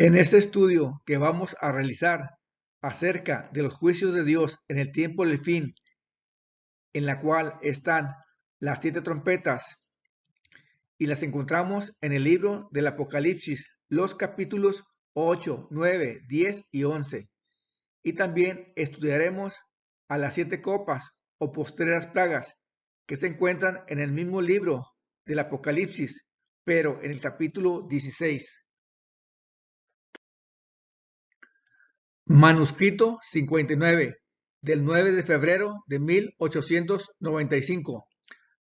En este estudio que vamos a realizar acerca de los juicios de Dios en el tiempo del fin, en la cual están las 7 trompetas, y las encontramos en el libro del Apocalipsis, los capítulos 8, 9, 10 y 11. Y también estudiaremos a las 7 copas o postreras plagas que se encuentran en el mismo libro del Apocalipsis, pero en el capítulo 16. Manuscrito 59, del 9 de febrero de 1895.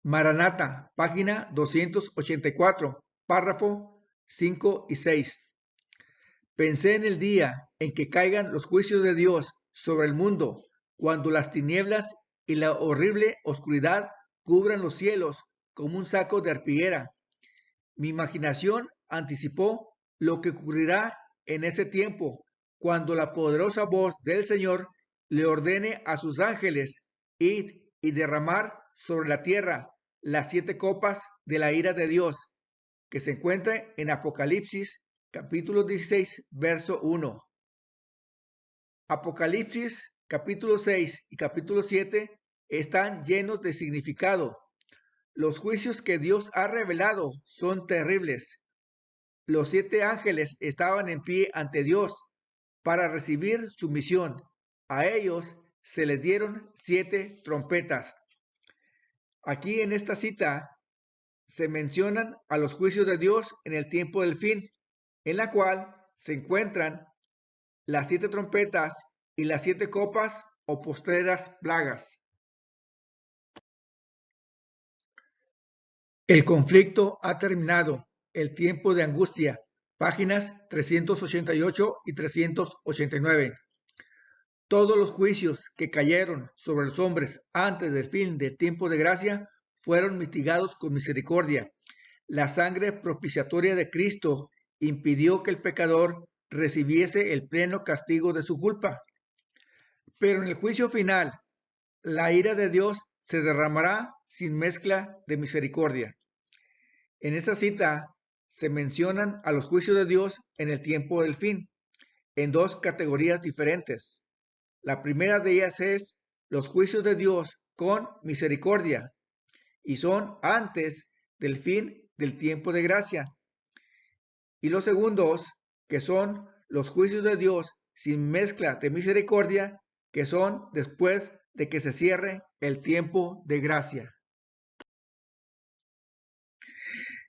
Maranata, página 284, párrafo 5 y 6. Pensé en el día en que caigan los juicios de Dios sobre el mundo, cuando las tinieblas y la horrible oscuridad cubran los cielos como un saco de arpillera. Mi imaginación anticipó lo que ocurrirá en ese tiempo, cuando la poderosa voz del Señor le ordene a sus ángeles ir y derramar sobre la tierra las 7 copas de la ira de Dios, que se encuentra en Apocalipsis capítulo 16, verso 1. Apocalipsis capítulo 6 y capítulo 7 están llenos de significado. Los juicios que Dios ha revelado son terribles. Los 7 ángeles estaban en pie ante Dios para recibir su misión. A ellos se les dieron 7 trompetas. Aquí en esta cita se mencionan a los juicios de Dios en el tiempo del fin, en la cual se encuentran las 7 trompetas y las 7 copas o postreras plagas. El conflicto ha terminado. El tiempo de angustia. Páginas 388 y 389. Todos los juicios que cayeron sobre los hombres antes del fin del tiempo de gracia fueron mitigados con misericordia. La sangre propiciatoria de Cristo impidió que el pecador recibiese el pleno castigo de su culpa. Pero en el juicio final, la ira de Dios se derramará sin mezcla de misericordia. En esa cita se mencionan a los juicios de Dios en el tiempo del fin, en 2 categorías diferentes. La primera de ellas es los juicios de Dios con misericordia, y son antes del fin del tiempo de gracia. Y los segundos, que son los juicios de Dios sin mezcla de misericordia, que son después de que se cierre el tiempo de gracia.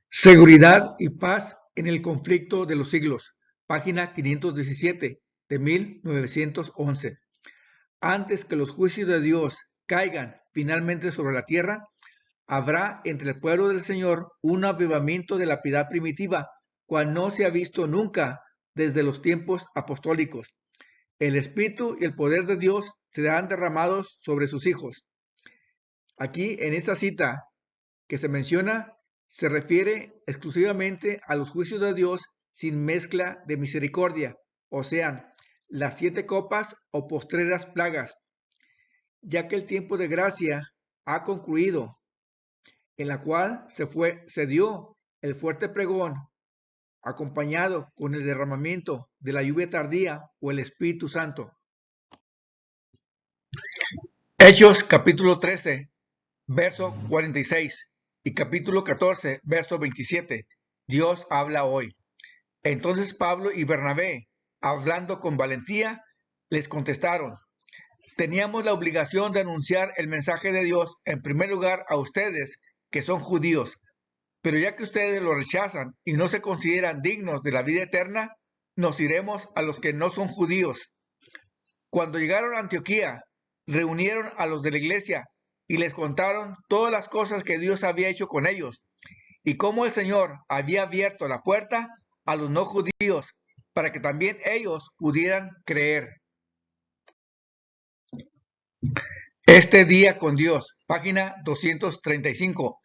Seguridad y paz en el conflicto de los siglos. Página 517 de 1911. Antes que los juicios de Dios caigan finalmente sobre la tierra, habrá entre el pueblo del Señor un avivamiento de la piedad primitiva, cual no se ha visto nunca desde los tiempos apostólicos. El Espíritu y el poder de Dios serán derramados sobre sus hijos. Aquí, en esta cita que se menciona, se refiere exclusivamente a los juicios de Dios sin mezcla de misericordia, o sea, las 7 copas o postreras plagas, ya que el tiempo de gracia ha concluido, en la cual se dio el fuerte pregón, acompañado con el derramamiento de la lluvia tardía o el Espíritu Santo. Hechos capítulo 13, verso 46 y capítulo 14, verso 27. Dios habla hoy. Entonces Pablo y Bernabé, hablando con valentía, les contestaron: teníamos la obligación de anunciar el mensaje de Dios en primer lugar a ustedes, que son judíos, pero ya que ustedes lo rechazan y no se consideran dignos de la vida eterna, nos iremos a los que no son judíos. Cuando llegaron a Antioquía, reunieron a los de la iglesia y les contaron todas las cosas que Dios había hecho con ellos y cómo el Señor había abierto la puerta a los no judíos para que también ellos pudieran creer. Este día con Dios, página 235.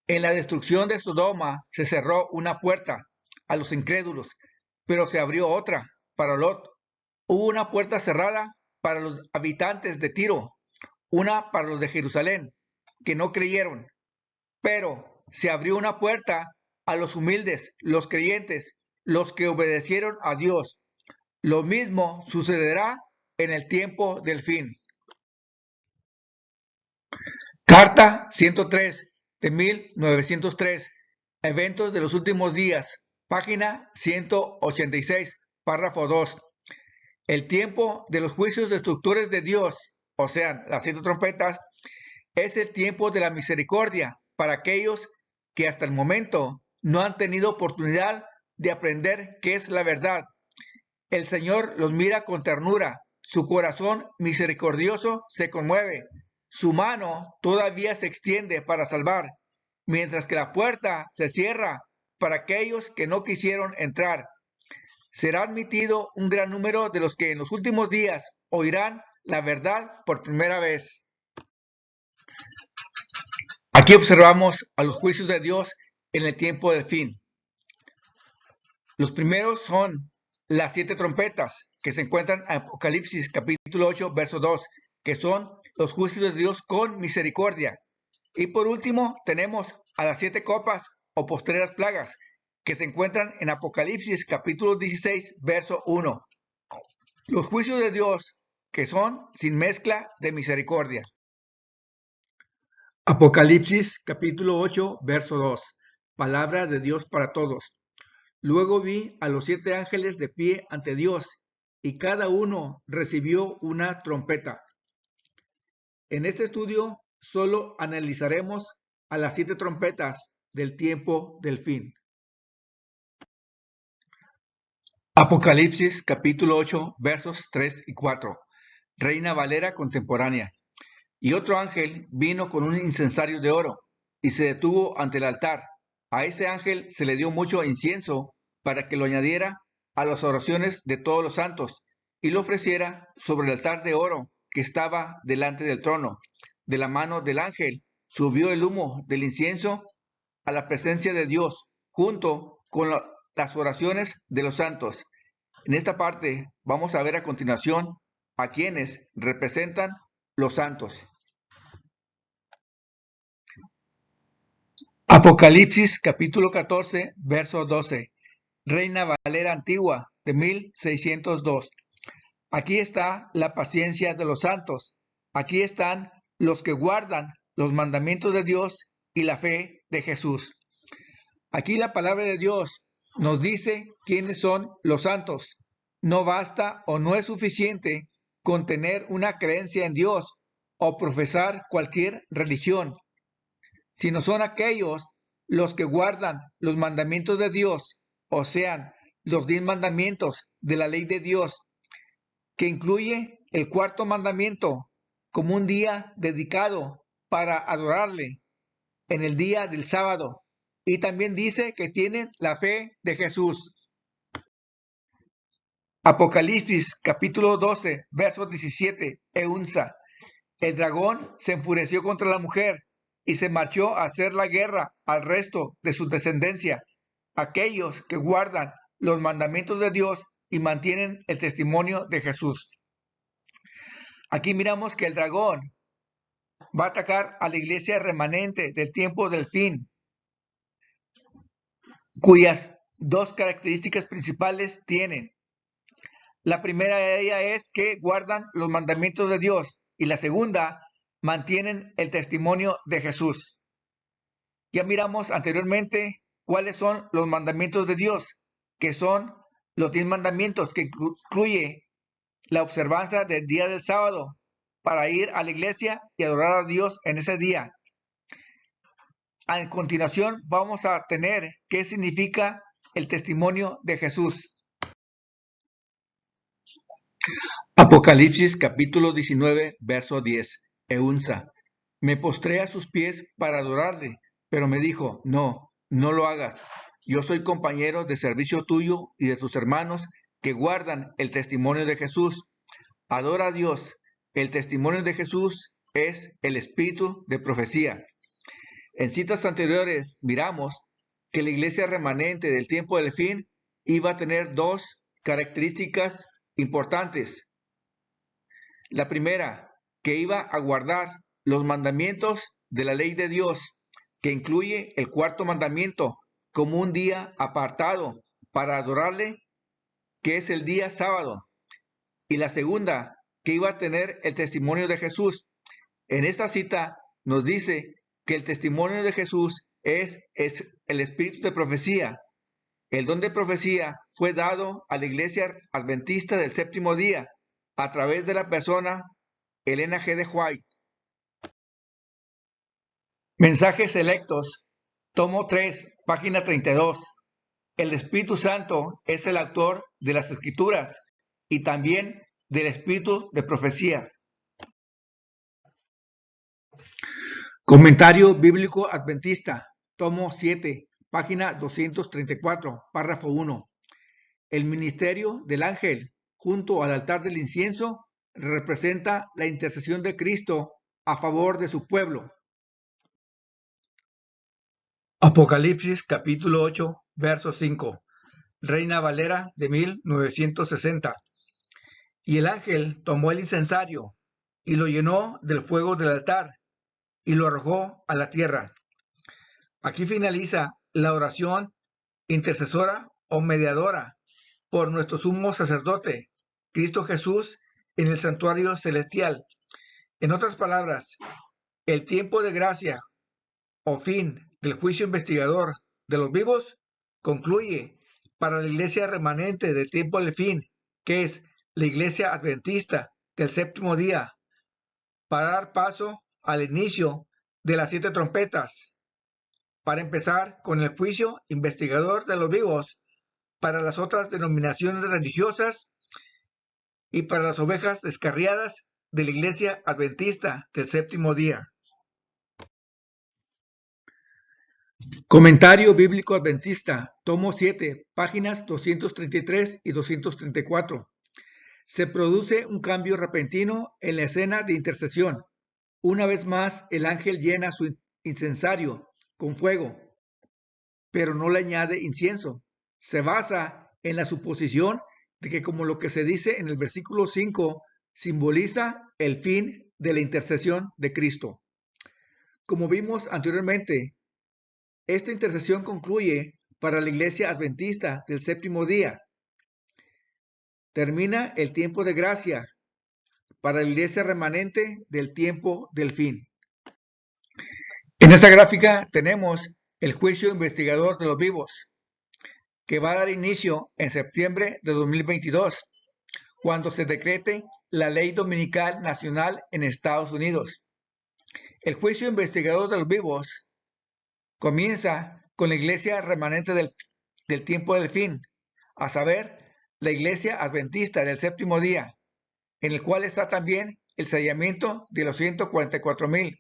En la destrucción de Sodoma se cerró una puerta a los incrédulos, pero se abrió otra para Lot. Hubo una puerta cerrada para los habitantes de Tiro, una para los de Jerusalén, que no creyeron, pero se abrió una puerta a los humildes, los creyentes, los que obedecieron a Dios. Lo mismo sucederá en el tiempo del fin. Carta 103 de 1903. Eventos de los últimos días. Página 186, párrafo 2. El tiempo de los juicios destructores de Dios, o sea, las 7 trompetas, es el tiempo de la misericordia para aquellos que hasta el momento no han tenido oportunidad de aprender qué es la verdad. El Señor los mira con ternura, su corazón misericordioso se conmueve, su mano todavía se extiende para salvar, mientras que la puerta se cierra para aquellos que no quisieron entrar. Será admitido un gran número de los que en los últimos días oirán la verdad por primera vez. Aquí observamos a los juicios de Dios en el tiempo del fin. Los primeros son las 7 trompetas que se encuentran en Apocalipsis capítulo 8, verso 2, que son los juicios de Dios con misericordia. Y por último tenemos a las 7 copas o postreras plagas que se encuentran en Apocalipsis capítulo 16, verso 1. Los juicios de Dios que son sin mezcla de misericordia. Apocalipsis capítulo 8, verso 2. Palabra de Dios para todos. Luego vi a los 7 ángeles de pie ante Dios, y cada uno recibió una trompeta. En este estudio solo analizaremos a las 7 trompetas del tiempo del fin. Apocalipsis capítulo 8, versos 3 y 4. Reina Valera contemporánea. Y otro ángel vino con un incensario de oro, y se detuvo ante el altar. A ese ángel se le dio mucho incienso para que lo añadiera a las oraciones de todos los santos, y lo ofreciera sobre el altar de oro que estaba delante del trono. De la mano del ángel subió el humo del incienso a la presencia de Dios, junto con las oraciones de los santos. En esta parte vamos a ver a continuación a quienes representan los santos. Apocalipsis capítulo 14, verso 12. Reina Valera antigua de 1602. Aquí está la paciencia de los santos. Aquí están los que guardan los mandamientos de Dios y la fe de Jesús. Aquí la palabra de Dios nos dice quiénes son los santos. No basta o no es suficiente con tener una creencia en Dios o profesar cualquier religión, sino son aquellos los que guardan los mandamientos de Dios, o sean los 10 mandamientos de la ley de Dios, que incluye el 4º mandamiento como un día dedicado para adorarle en el día del sábado. Y también dice que tienen la fe de Jesús. Apocalipsis capítulo 12, verso 17, Eunsa. El dragón se enfureció contra la mujer y se marchó a hacer la guerra al resto de su descendencia, aquellos que guardan los mandamientos de Dios y mantienen el testimonio de Jesús. Aquí miramos que el dragón va a atacar a la iglesia remanente del tiempo del fin, cuyas 2 características principales tienen. La primera de ellas es que guardan los mandamientos de Dios y la segunda, mantienen el testimonio de Jesús. Ya miramos anteriormente cuáles son los mandamientos de Dios, que son los 10 mandamientos, que incluye la observancia del día del sábado para ir a la iglesia y adorar a Dios en ese día. A continuación vamos a tener qué significa el testimonio de Jesús. Apocalipsis capítulo 19, verso 10. Eunsa. Me postré a sus pies para adorarle, pero me dijo, no lo hagas. Yo soy compañero de servicio tuyo y de tus hermanos que guardan el testimonio de Jesús. Adora a Dios. El testimonio de Jesús es el espíritu de profecía. En citas anteriores miramos que la iglesia remanente del tiempo del fin iba a tener 2 características importantes. La primera, que iba a guardar los mandamientos de la ley de Dios, que incluye el 4º mandamiento como un día apartado para adorarle, que es el día sábado, y la segunda, que iba a tener el testimonio de Jesús. En esta cita nos dice que el testimonio de Jesús es el espíritu de profecía. El don de profecía fue dado a la iglesia adventista del séptimo día a través de la persona Elena G. de White. Mensajes selectos, tomo 3, página 32. El Espíritu Santo es el autor de las Escrituras y también del espíritu de profecía. Comentario bíblico adventista, tomo 7, página 234, párrafo 1. El ministerio del ángel junto al altar del incienso representa la intercesión de Cristo a favor de su pueblo. Apocalipsis capítulo 8, verso 5. Reina Valera de 1960. Y el ángel tomó el incensario y lo llenó del fuego del altar y lo arrojó a la tierra. Aquí finaliza la oración intercesora o mediadora por nuestro sumo sacerdote, Cristo Jesús, en el santuario celestial. En otras palabras, el tiempo de gracia o fin del juicio investigador de los vivos concluye para la iglesia remanente del tiempo del fin, que es la iglesia adventista del séptimo día, para dar paso al inicio de las 7 trompetas, para empezar con el juicio investigador de los vivos para las otras denominaciones religiosas y para las ovejas descarriadas de la iglesia adventista del séptimo día. Comentario bíblico adventista, tomo 7, páginas 233 y 234. Se produce un cambio repentino en la escena de intercesión. Una vez más, el ángel llena su incensario con fuego, pero no le añade incienso. Se basa en la suposición de que, como lo que se dice en el versículo 5, simboliza el fin de la intercesión de Cristo. Como vimos anteriormente, esta intercesión concluye para la iglesia adventista del séptimo día. Termina el tiempo de gracia para la iglesia remanente del tiempo del fin. En esta gráfica tenemos el juicio investigador de los vivos, que va a dar inicio en septiembre de 2022, cuando se decrete la ley dominical nacional en Estados Unidos. El juicio investigador de los vivos comienza con la iglesia remanente del tiempo del fin, a saber, la iglesia adventista del séptimo día, en el cual está también el sellamiento de los 144,000.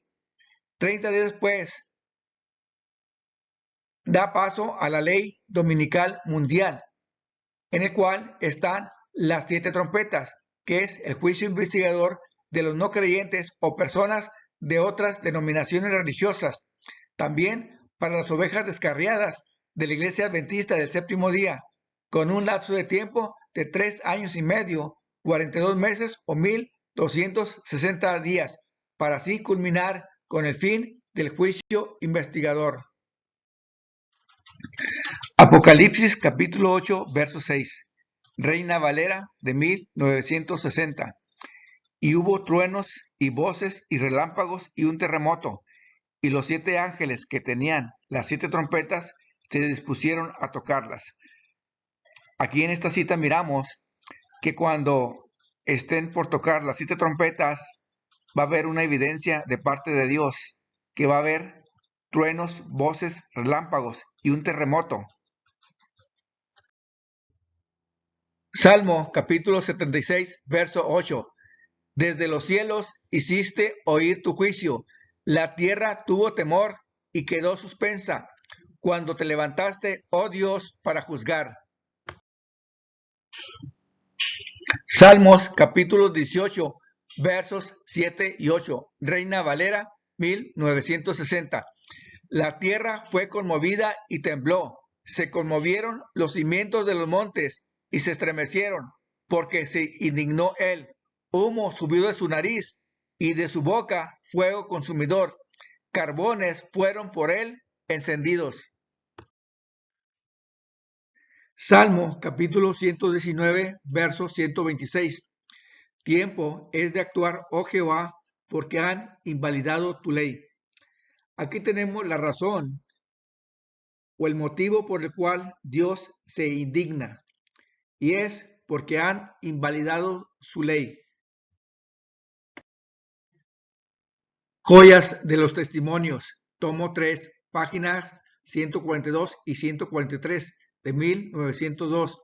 30 días después, da paso a la ley dominical mundial, en el cual están las 7 trompetas, que es el juicio investigador de los no creyentes o personas de otras denominaciones religiosas. También para las ovejas descarriadas de la iglesia adventista del séptimo día, con un lapso de tiempo de 3 años y medio, 42 meses o 1260 días, para así culminar con el fin del juicio investigador. Apocalipsis capítulo 8, verso 6. Reina Valera de 1960. Y hubo truenos y voces y relámpagos y un terremoto, y los 7 ángeles que tenían las 7 trompetas se dispusieron a tocarlas. Aquí en esta cita miramos que cuando estén por tocar las 7 trompetas, va a haber una evidencia de parte de Dios, que va a haber truenos, voces, relámpagos y un terremoto. Salmo capítulo 76, verso 8. Desde los cielos hiciste oír tu juicio, la tierra tuvo temor y quedó suspensa, cuando te levantaste, oh Dios, para juzgar. Salmos capítulo 18, versos 7 y 8. Reina Valera, 1960. La tierra fue conmovida y tembló. Se conmovieron los cimientos de los montes y se estremecieron, porque se indignó él. Humo subió de su nariz y de su boca fuego consumidor. Carbones fueron por él encendidos. Salmo capítulo 119, verso 126. Tiempo es de actuar, oh Jehová, porque han invalidado tu ley. Aquí tenemos la razón o el motivo por el cual Dios se indigna, y es porque han invalidado su ley. Joyas de los Testimonios, tomo 3, páginas 142 y 143 de 1902.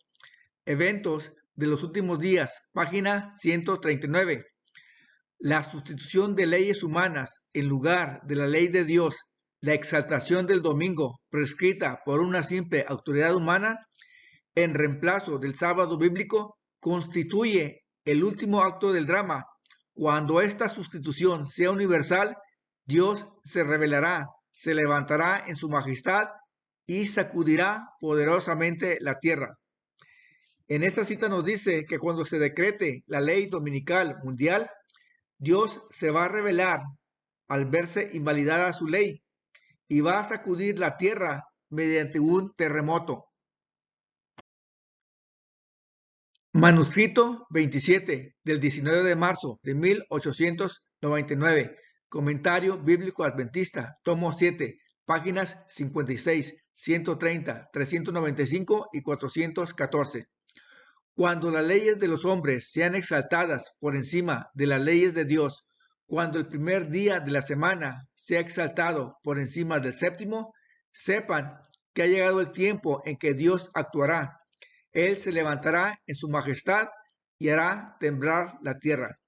Eventos de los últimos días, página 139. La sustitución de leyes humanas en lugar de la ley de Dios, la exaltación del domingo prescrita por una simple autoridad humana en reemplazo del sábado bíblico constituye el último acto del drama. Cuando esta sustitución sea universal, Dios se revelará, se levantará en su majestad y sacudirá poderosamente la tierra. En esta cita nos dice que cuando se decrete la ley dominical mundial, Dios se va a revelar al verse invalidada su ley y va a sacudir la tierra mediante un terremoto. Manuscrito 27 del 19 de marzo de 1899. Comentario bíblico adventista, tomo 7, páginas 56, 130, 395 y 414. Cuando las leyes de los hombres sean exaltadas por encima de las leyes de Dios, cuando el primer día de la semana sea exaltado por encima del séptimo, sepan que ha llegado el tiempo en que Dios actuará. Él se levantará en su majestad y hará temblar la tierra.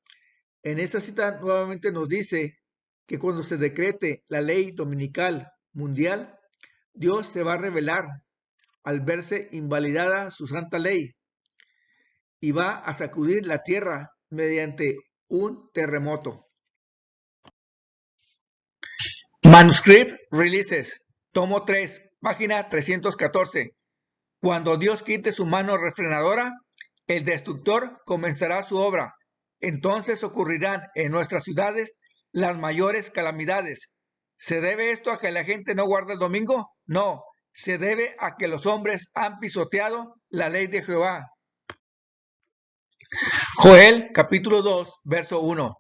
En esta cita nuevamente nos dice que cuando se decrete la ley dominical mundial, Dios se va a revelar al verse invalidada su santa ley y va a sacudir la tierra mediante un terremoto. Manuscript Releases, tomo 3, página 314. Cuando Dios quite su mano refrenadora, el destructor comenzará su obra. Entonces ocurrirán en nuestras ciudades las mayores calamidades. ¿Se debe esto a que la gente no guarda el domingo? No, se debe a que los hombres han pisoteado la ley de Jehová. Joel capítulo 2, verso 1.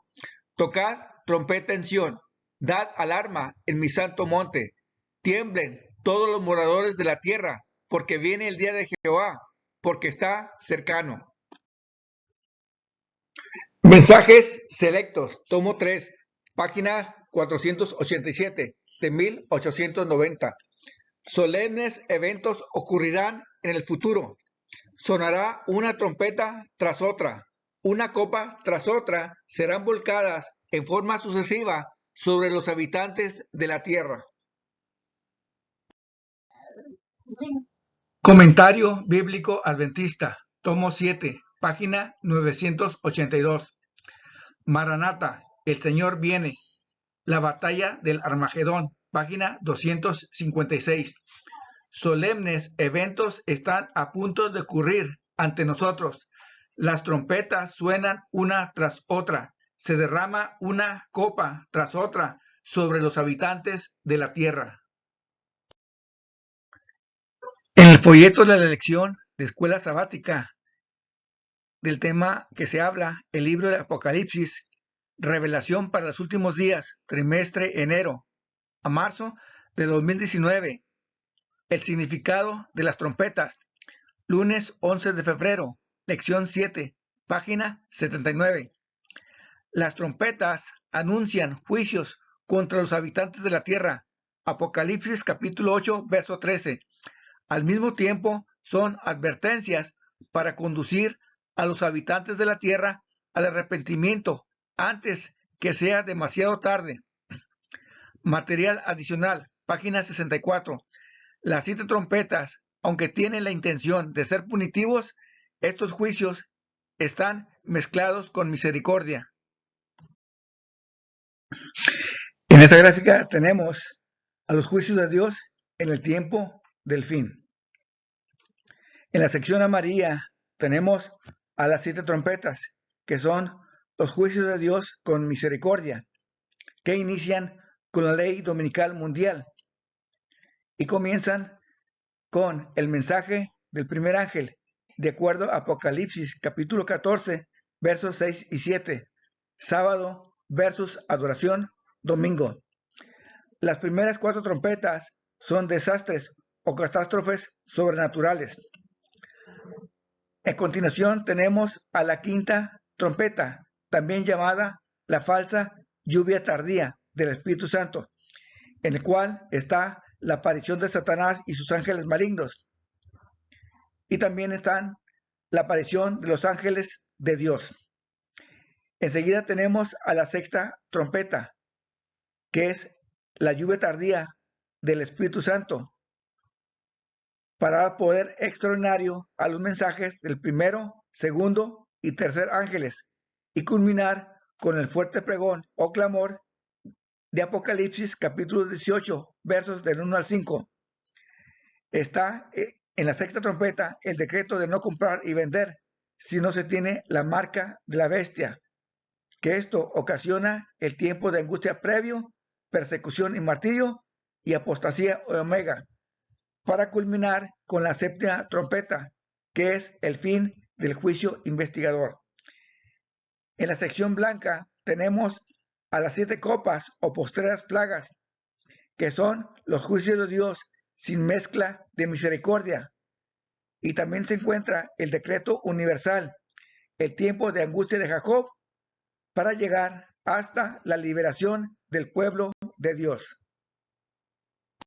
Tocad trompeta en Sión, dad alarma en mi santo monte. Tiemblen todos los moradores de la tierra, porque viene el día de Jehová, porque está cercano. Mensajes selectos, tomo 3, página 487 de 1890. Solemnes eventos ocurrirán en el futuro. Sonará una trompeta tras otra. Una copa tras otra serán volcadas en forma sucesiva sobre los habitantes de la tierra. Comentario bíblico adventista, tomo 7, página 982. Maranata, el Señor viene. La batalla del Armagedón, página 256. Solemnes eventos están a punto de ocurrir ante nosotros. Las trompetas suenan una tras otra. Se derrama una copa tras otra sobre los habitantes de la tierra. En el folleto de la lección de escuela sabática del tema que se habla, el libro de Apocalipsis, revelación para los últimos días, trimestre enero a marzo de 2019, el significado de las trompetas, lunes 11 de febrero, lección 7, página 79. Las trompetas anuncian juicios contra los habitantes de la tierra, Apocalipsis capítulo 8, verso 13. Al mismo tiempo, son advertencias para conducir a los habitantes de la tierra al arrepentimiento antes que sea demasiado tarde. Material adicional, página 64. Las 7 trompetas, aunque tienen la intención de ser punitivos, estos juicios están mezclados con misericordia. En esta gráfica tenemos a los juicios de Dios en el tiempo del fin. En la sección amarilla tenemos a las 7 trompetas, que son los juicios de Dios con misericordia, que inician con la ley dominical mundial y comienzan con el mensaje del primer ángel, de acuerdo a Apocalipsis capítulo 14, versos 6 y 7. Sábado versus adoración, domingo. Las primeras 4 trompetas son desastres o catástrofes sobrenaturales. En continuación tenemos a la quinta trompeta, también llamada la falsa lluvia tardía del Espíritu Santo, en el cual está la aparición de Satanás y sus ángeles malignos. Y también están la aparición de los ángeles de Dios. Enseguida tenemos a la sexta trompeta, que es la lluvia tardía del Espíritu Santo, para dar poder extraordinario a los mensajes del primero, segundo y tercer ángeles, y culminar con el fuerte pregón o clamor de Apocalipsis capítulo 18, versos del 1 al 5. Está en la sexta trompeta el decreto de no comprar y vender si no se tiene la marca de la bestia, que esto ocasiona el tiempo de angustia previo, persecución y martirio, y apostasía o omega, para culminar con la séptima trompeta, que es el fin del juicio investigador. En la sección blanca tenemos a las 7 copas o postreras plagas, que son los juicios de Dios sin mezcla de misericordia. Y también se encuentra el decreto universal, el tiempo de angustia de Jacob, para llegar hasta la liberación del pueblo de Dios.